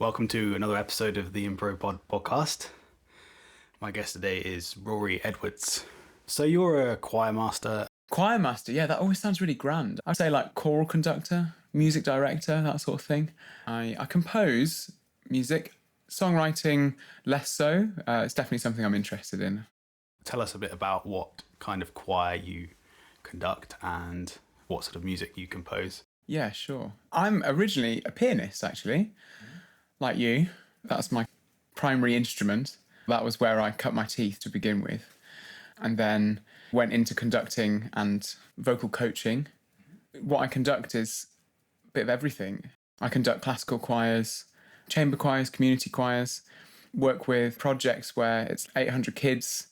welcome to another episode of the Impro Pod podcast. My guest today is Ruairi Edwards. So you're a choir master. Choir master, yeah, that always sounds really grand. I'd say like choral conductor, music director, that sort of thing. I compose music, songwriting less so. It's definitely something I'm interested in. Tell us a bit about what kind of choir you conduct and what sort of music you compose. Yeah, sure. I'm originally a pianist, actually, like you. That's my primary instrument. That was where I cut my teeth to begin with. And then went into conducting and vocal coaching. What I conduct is a bit of everything. I conduct classical choirs, chamber choirs, community choirs, work with projects where it's 800 kids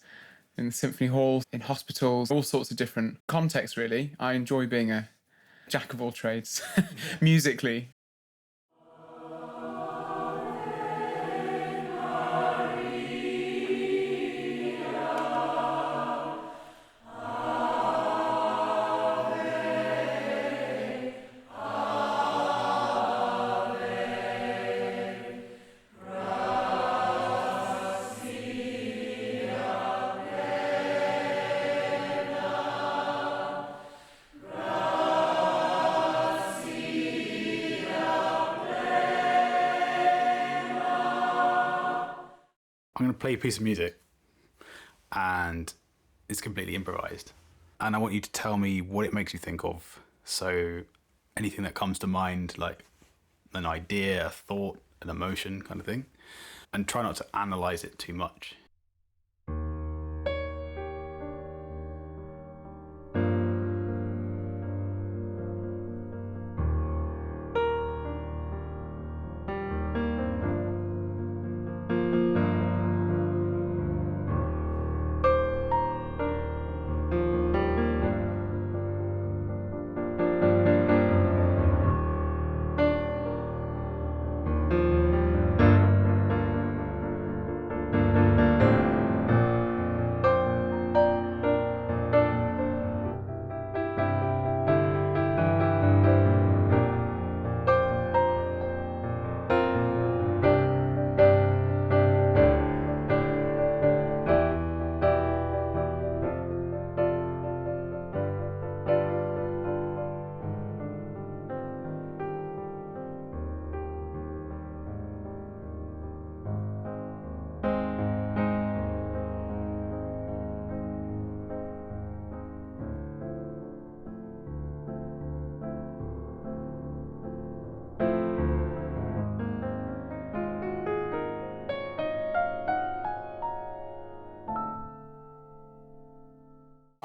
in the symphony hall, in hospitals, all sorts of different contexts, really. I enjoy being a jack of all trades, musically. I'm going to play a piece of music and it's completely improvised. And I want you to tell me what it makes you think of. So anything that comes to mind, like an idea, a thought, an emotion kind of thing. And try not to analyze it too much.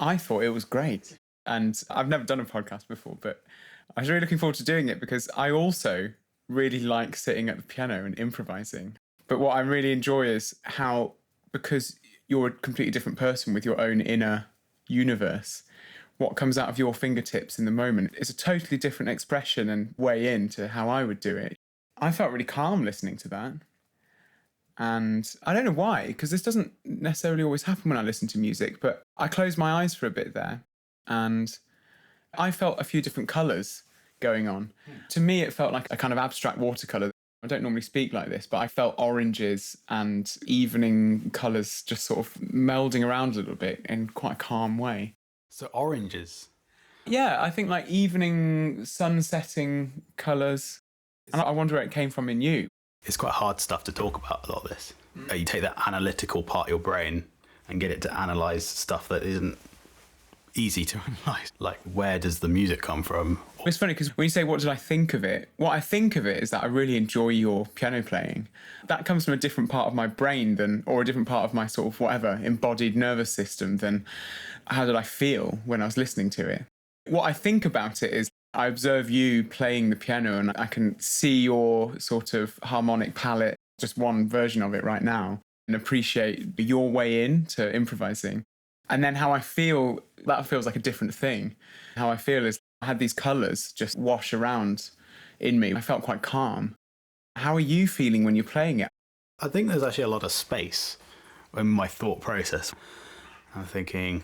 I thought it was great. And I've never done a podcast before, but I was really looking forward to doing it because I also really like sitting at the piano and improvising. But what I really enjoy is how, because you're a completely different person with your own inner universe, what comes out of your fingertips in the moment is a totally different expression and way into how I would do it. I felt really calm listening to that. And I don't know why, because this doesn't necessarily always happen when I listen to music, but I closed my eyes for a bit there and I felt a few different colours going on. To me, it felt like a kind of abstract watercolour. I don't normally speak like this, but I felt oranges and evening colours just sort of melding around a little bit in quite a calm way. So oranges? Yeah, I think like evening sun-setting colours. And I wonder where it came from in you. It's quite hard stuff to talk about, a lot of this. You take that analytical part of your brain and get it to analyse stuff that isn't easy to analyse. Like, where does the music come from? It's funny because when you say, what did I think of it? What I think of it is that I really enjoy your piano playing. That comes from a different part of my brain or a different part of my sort of whatever, embodied nervous system than how did I feel when I was listening to it. What I think about it is I observe you playing the piano and I can see your sort of harmonic palette, just one version of it right now, and appreciate your way into improvising. And then how I feel, that feels like a different thing. How I feel is I had these colours just wash around in me. I felt quite calm. How are you feeling when you're playing it? I think there's actually a lot of space in my thought process. I'm thinking,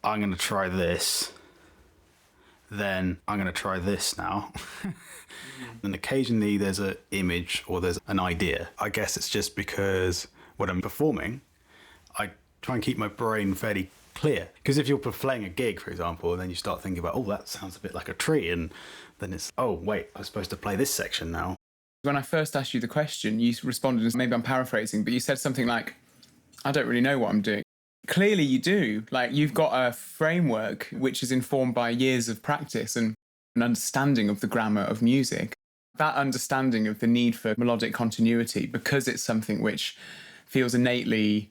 I'm going to try this, then I'm going to try this now. And occasionally there's an image or there's an idea. I guess it's just because when I'm performing, I try and keep my brain fairly clear. Because if you're playing a gig, for example, and then you start thinking about, oh, that sounds a bit like a tree, and then it's, oh, wait, I'm supposed to play this section now. When I first asked you the question, you responded, maybe I'm paraphrasing, but you said something like, I don't really know what I'm doing. Clearly you do. Like, you've got a framework which is informed by years of practice and an understanding of the grammar of music. That understanding of the need for melodic continuity, because it's something which feels innately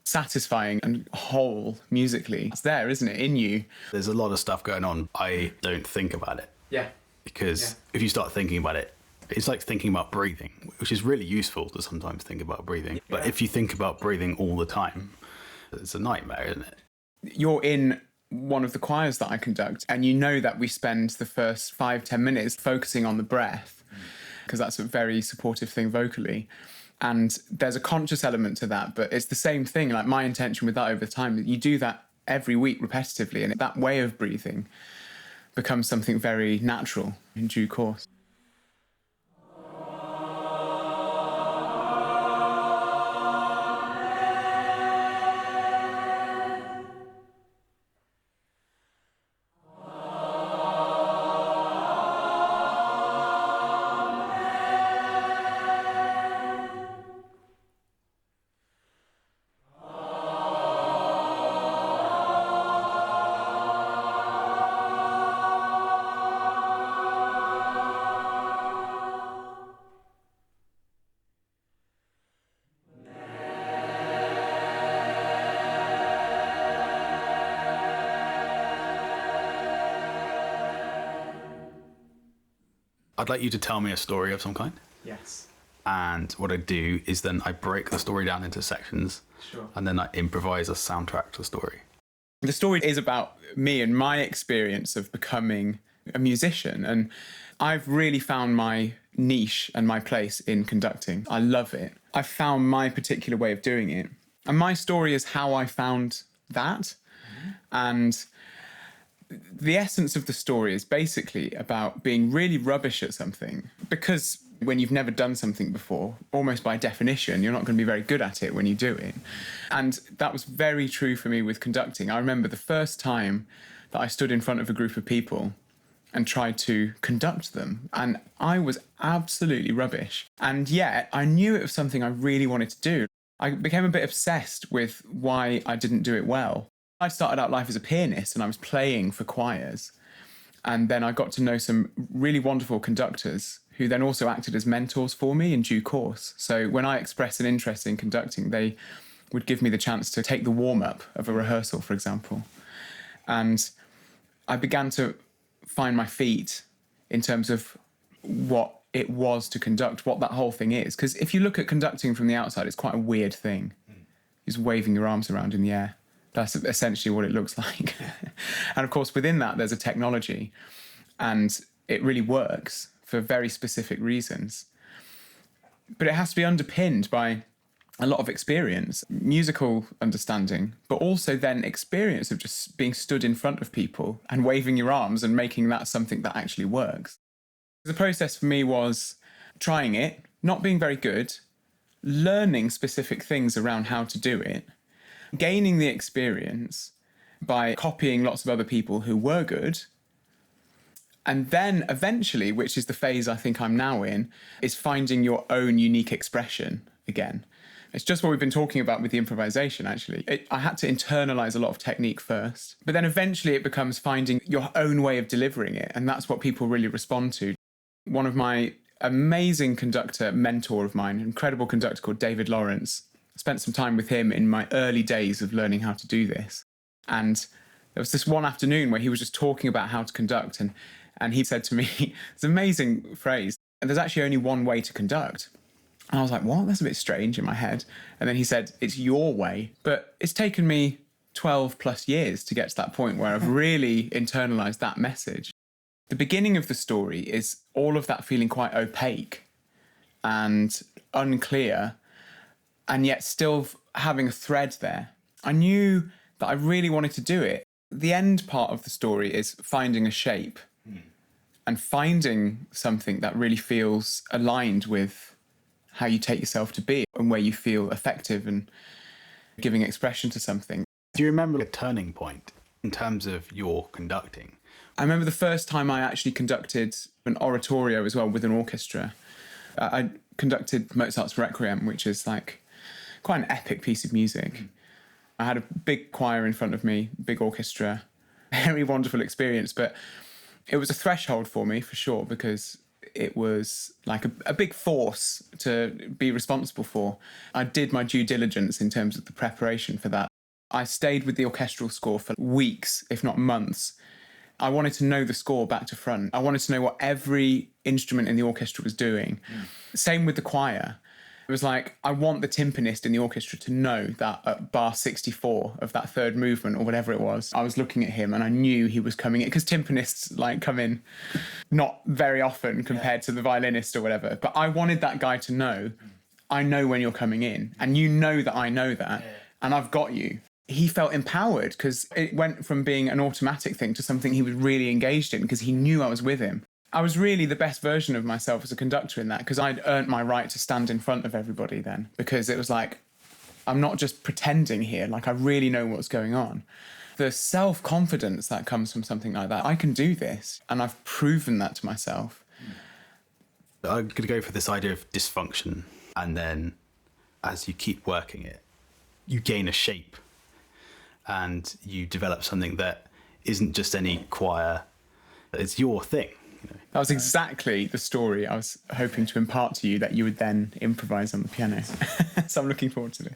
satisfying and whole musically. It's there, isn't it, in you? There's a lot of stuff going on. I don't think about it. Yeah. Because if you start thinking about it, it's like thinking about breathing, which is really useful to sometimes think about breathing. But if you think about breathing all the time, it's a nightmare, isn't it? You're in one of the choirs that I conduct, and you know that we spend the first 5-10 minutes focusing on the breath, because that's a very supportive thing vocally. And there's a conscious element to that, but it's the same thing. Like, my intention with that over time, you do that every week repetitively, and that way of breathing becomes something very natural in due course. I'd like you to tell me a story of some kind. Yes. And what I do is then I break the story down into sections. Sure. And then I improvise a soundtrack to the story. The story is about me and my experience of becoming a musician. And I've really found my niche and my place in conducting. I love it. I've found my particular way of doing it. And my story is how I found that. And the essence of the story is basically about being really rubbish at something, because when you've never done something before, almost by definition, you're not going to be very good at it when you do it. And that was very true for me with conducting. I remember the first time that I stood in front of a group of people and tried to conduct them, and I was absolutely rubbish. And yet I knew it was something I really wanted to do. I became a bit obsessed with why I didn't do it well. I started out life as a pianist and I was playing for choirs. And then I got to know some really wonderful conductors who then also acted as mentors for me in due course. So when I expressed an interest in conducting, they would give me the chance to take the warm-up of a rehearsal, for example. And I began to find my feet in terms of what it was to conduct, what that whole thing is. Because if you look at conducting from the outside, it's quite a weird thing. Just waving your arms around in the air. That's essentially what it looks like. And of course, within that, there's a technology, and it really works for very specific reasons. But it has to be underpinned by a lot of experience, musical understanding, but also then experience of just being stood in front of people and waving your arms and making that something that actually works. The process for me was trying it, not being very good, learning specific things around how to do it, gaining the experience by copying lots of other people who were good. And then eventually, which is the phase I think I'm now in, is finding your own unique expression again. It's just what we've been talking about with the improvisation, actually. I had to internalize a lot of technique first, but then eventually it becomes finding your own way of delivering it. And that's what people really respond to. One of my amazing conductor mentor of mine, an incredible conductor called David Lawrence, spent some time with him in my early days of learning how to do this. And there was this one afternoon where he was just talking about how to conduct, and he said to me, this amazing phrase, and there's actually only one way to conduct. And I was like, what? That's a bit strange in my head. And then he said, it's your way. But it's taken me 12 plus years to get to that point where I've really internalized that message. The beginning of the story is all of that feeling quite opaque and unclear, and yet still having a thread there. I knew that I really wanted to do it. The end part of the story is finding a shape and finding something that really feels aligned with how you take yourself to be and where you feel effective and giving expression to something. Do you remember a turning point in terms of your conducting? I remember the first time I actually conducted an oratorio as well with an orchestra. I conducted Mozart's Requiem, which is like quite an epic piece of music. I had a big choir in front of me, big orchestra, very wonderful experience, but it was a threshold for me for sure, because it was like a big force to be responsible for. I did my due diligence in terms of the preparation for that. I stayed with the orchestral score for weeks, if not months. I wanted to know the score back to front. I wanted to know what every instrument in the orchestra was doing. Same with the choir. It was like, I want the timpanist in the orchestra to know that at bar 64 of that third movement or whatever it was, I was looking at him and I knew he was coming in, because timpanists like come in not very often compared to the violinist or whatever. But I wanted that guy to know, I know when you're coming in and you know that I know that and I've got you. He felt empowered because it went from being an automatic thing to something he was really engaged in because he knew I was with him. I was really the best version of myself as a conductor in that, because I'd earned my right to stand in front of everybody then, because it was like, I'm not just pretending here, like I really know what's going on. The self-confidence that comes from something like that, I can do this, and I've proven that to myself. I'm going to go for this idea of dysfunction, and then as you keep working it, you gain a shape and you develop something that isn't just any choir, it's your thing. That was exactly the story I was hoping to impart to you, that you would then improvise on the piano. So I'm looking forward to this.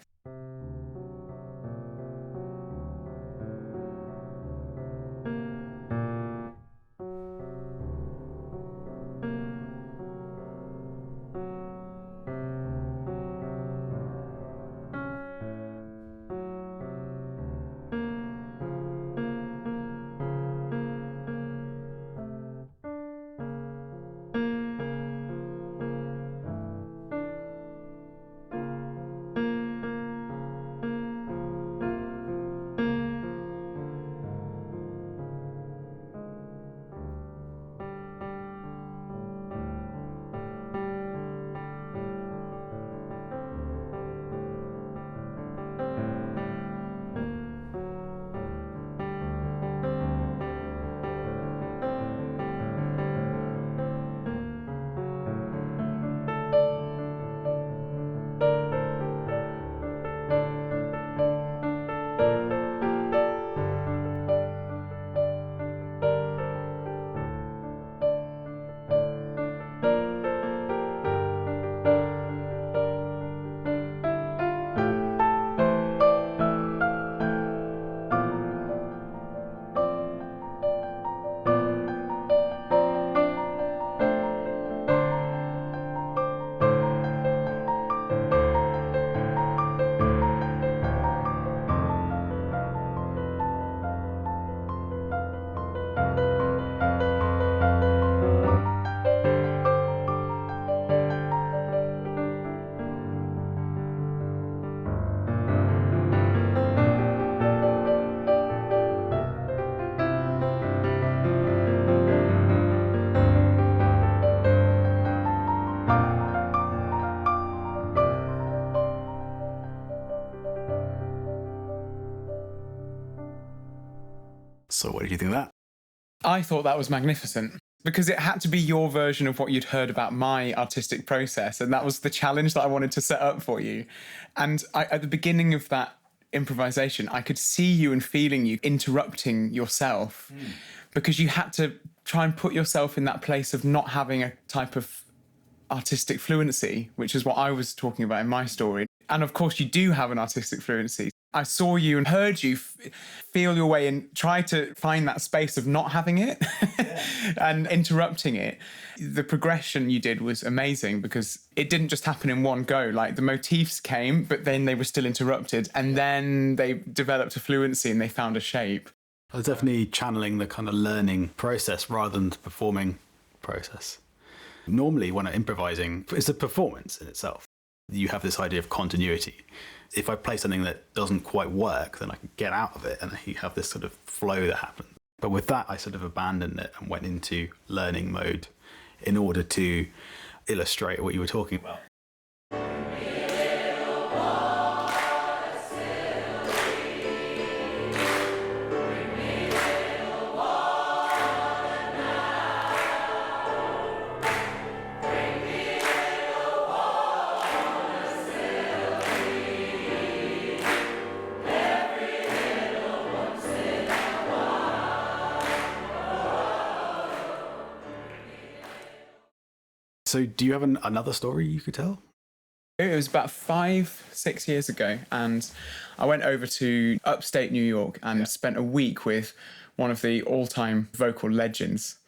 So what did you think of that? I thought that was magnificent, because it had to be your version of what you'd heard about my artistic process, and that was the challenge that I wanted to set up for you. And at the beginning of that improvisation, I could see you and feeling you interrupting yourself, because you had to try and put yourself in that place of not having a type of artistic fluency, which is what I was talking about in my story. And of course, you do have an artistic fluency. I saw you and heard you feel your way and try to find that space of not having it and interrupting it. The progression you did was amazing, because it didn't just happen in one go. Like, the motifs came, but then they were still interrupted, and then they developed a fluency and they found a shape. I was definitely channeling the kind of learning process rather than the performing process. Normally, when I'm improvising, it's a performance in itself. You have this idea of continuity. If I play something that doesn't quite work, then I can get out of it and you have this sort of flow that happens. But with that, I sort of abandoned it and went into learning mode in order to illustrate what you were talking about. So do you have another story you could tell? It was about 5-6 years ago, and I went over to upstate New York and spent a week with one of the all-time vocal legends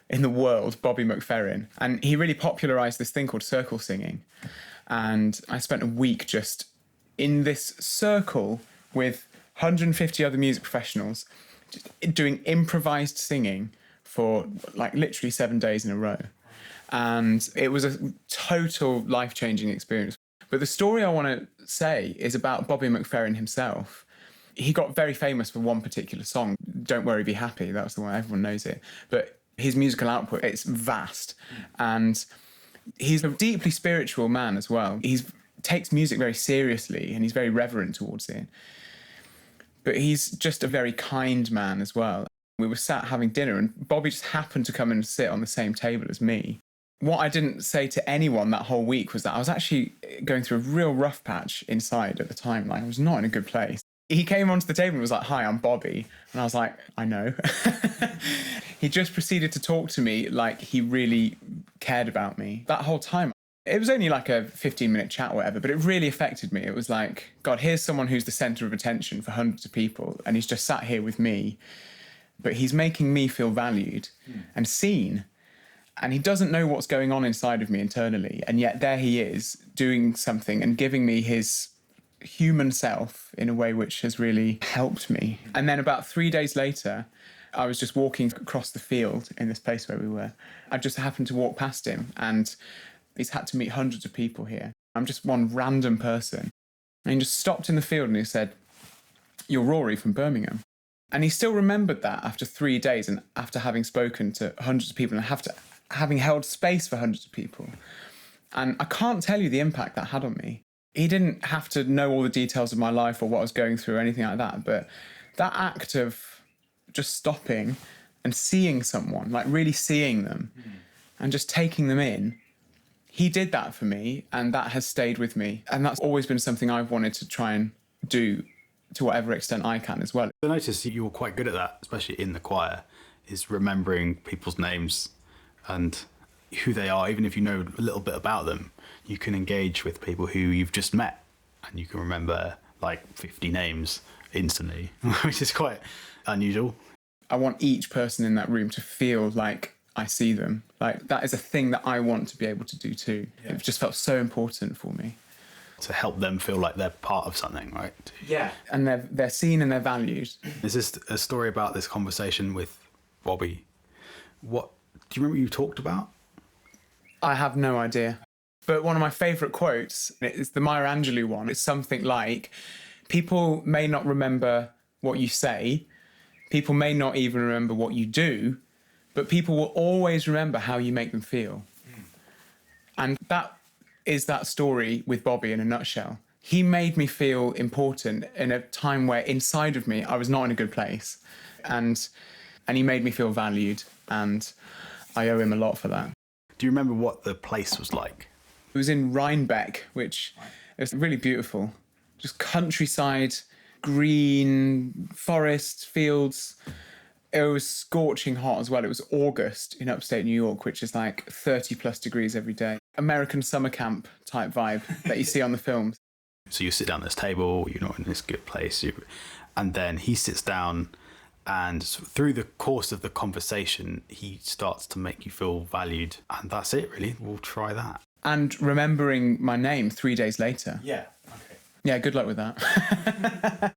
in the world, Bobby McFerrin. And he really popularized this thing called circle singing. And I spent a week just in this circle with 150 other music professionals, just doing improvised singing for like literally 7 days in a row. And it was a total life-changing experience. But the story I want to say is about Bobby McFerrin himself. He got very famous for one particular song, Don't Worry, Be Happy. That was the one, everyone knows it. But his musical output, it's vast. And he's a deeply spiritual man as well. He takes music very seriously and he's very reverent towards it. But he's just a very kind man as well. We were sat having dinner and Bobby just happened to come and sit on the same table as me. What I didn't say to anyone that whole week was that I was actually going through a real rough patch inside at the time. Like, I was not in a good place. He came onto the table and was like, "Hi, I'm Bobby." And I was like, "I know." He just proceeded to talk to me like he really cared about me. That whole time, it was only like a 15-minute chat or whatever, but it really affected me. It was like, God, here's someone who's the centre of attention for hundreds of people, and he's just sat here with me, but he's making me feel valued and seen. And he doesn't know what's going on inside of me internally. And yet there he is doing something and giving me his human self in a way which has really helped me. And then about 3 days later, I was just walking across the field in this place where we were. I just happened to walk past him and he's had to meet hundreds of people here. I'm just one random person. And he just stopped in the field and he said, "You're Rauri from Birmingham." And he still remembered that after 3 days and after having spoken to hundreds of people and having held space for hundreds of people. And I can't tell you the impact that had on me. He didn't have to know all the details of my life or what I was going through or anything like that, but that act of just stopping and seeing someone, like really seeing them and just taking them in, he did that for me and that has stayed with me. And that's always been something I've wanted to try and do to whatever extent I can as well. I noticed you were quite good at that, especially in the choir, is remembering people's names and who they are. Even if you know a little bit about them, you can engage with people who you've just met and you can remember like 50 names instantly, which is quite unusual. I want each person in that room to feel like I see them. Like, that is a thing that I want to be able to do too. Yeah. It just felt so important for me. To help them feel like they're part of something, right? Yeah. And they're seen and they're valued. Is this a story about this conversation with Bobby? What do you remember you talked about? I have no idea. But one of my favourite quotes is the Maya Angelou one. It's something like, people may not remember what you say, people may not even remember what you do, but people will always remember how you make them feel. And that is that story with Bobby in a nutshell. He made me feel important in a time where inside of me I was not in a good place. And he made me feel valued, and I owe him a lot for that. Do you remember what the place was like? It was in Rhinebeck, which is really beautiful. Just countryside, green, forest, fields. It was scorching hot as well. It was August in upstate New York, which is like 30 plus degrees every day. American summer camp type vibe that you see on the films. So you sit down at this table, you're not in this good place, and then he sits down, and through the course of the conversation, he starts to make you feel valued. And that's it, really. We'll try that. And remembering my name 3 days later. Yeah, okay. Yeah, good luck with that.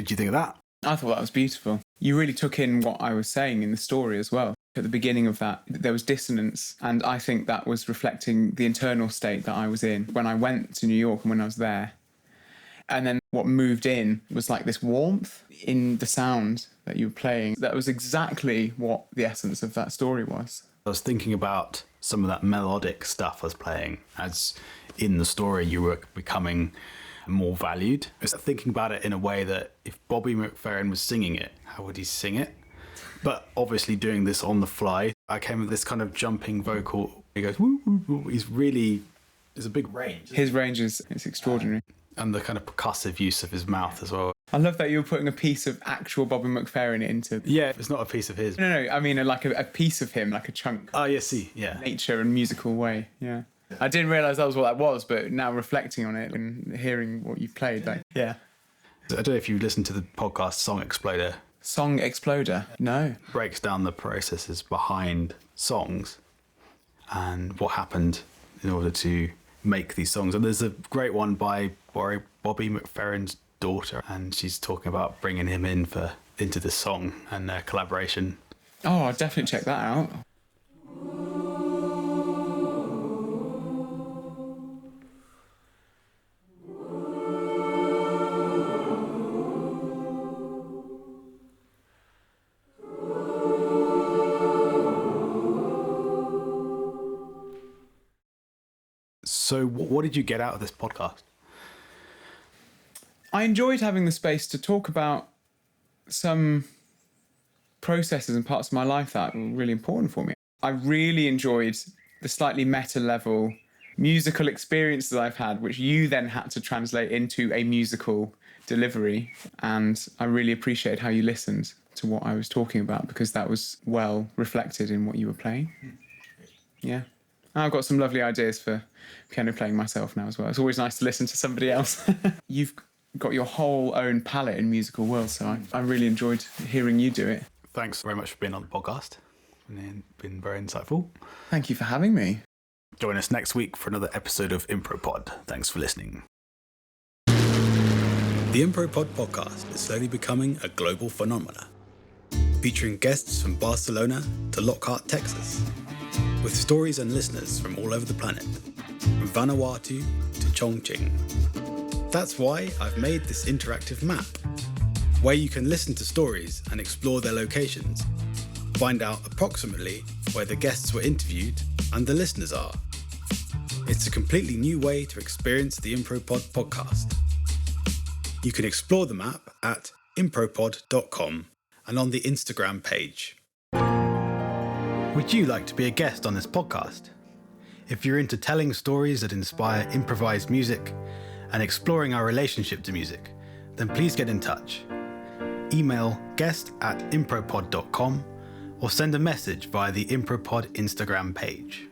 did you think of that? I thought that was beautiful. You really took in what I was saying in the story as well. At the beginning of that, there was dissonance, and I think that was reflecting the internal state that I was in when I went to New York and when I was there. And then what moved in was like this warmth in the sound that you were playing. That was exactly what the essence of that story was. I was thinking about some of that melodic stuff I was playing as in the story you were becoming more valued. I was thinking about it in a way that if Bobby McFerrin was singing it, how would he sing it? But obviously doing this on the fly, I came with this kind of jumping vocal. He goes, woo, woo, woo. There's a big range. His range is extraordinary. And the kind of percussive use of his mouth as well. I love that you were putting a piece of actual Bobby McFerrin into... Yeah, it's not a piece of his. No, I mean like a piece of him, like a chunk. Oh, yeah, see, yeah. Nature and musical way, yeah. I didn't realise that was what that was, but now reflecting on it and hearing what you played, like, yeah. I don't know if you listened to the podcast Song Exploder. Song Exploder? No. Breaks down the processes behind songs and what happened in order to make these songs. And there's a great one by Bobby McFerrin's daughter, and she's talking about bringing him into this song and their collaboration. Oh, I'll definitely check that out. So what did you get out of this podcast? I enjoyed having the space to talk about some processes and parts of my life that were really important for me. I really enjoyed the slightly meta level musical experience that I've had, which you then had to translate into a musical delivery. And I really appreciated how you listened to what I was talking about, because that was well reflected in what you were playing. Yeah. I've got some lovely ideas for piano playing myself now as well. It's always nice to listen to somebody else. You've got your whole own palette in musical world, so I really enjoyed hearing you do it. Thanks very much for being on the podcast. It's been very insightful. Thank you for having me. Join us next week for another episode of ImproPod. Thanks for listening. The ImproPod podcast is slowly becoming a global phenomenon, featuring guests from Barcelona to Lockhart, Texas, with stories and listeners from all over the planet, from Vanuatu to Chongqing. That's why I've made this interactive map, where you can listen to stories and explore their locations, find out approximately where the guests were interviewed and the listeners are. It's a completely new way to experience the ImproPod podcast. You can explore the map at impropod.com and on the Instagram page. Would you like to be a guest on this podcast? If you're into telling stories that inspire improvised music and exploring our relationship to music, then please get in touch. Email guest@impropod.com or send a message via the ImproPod Instagram page.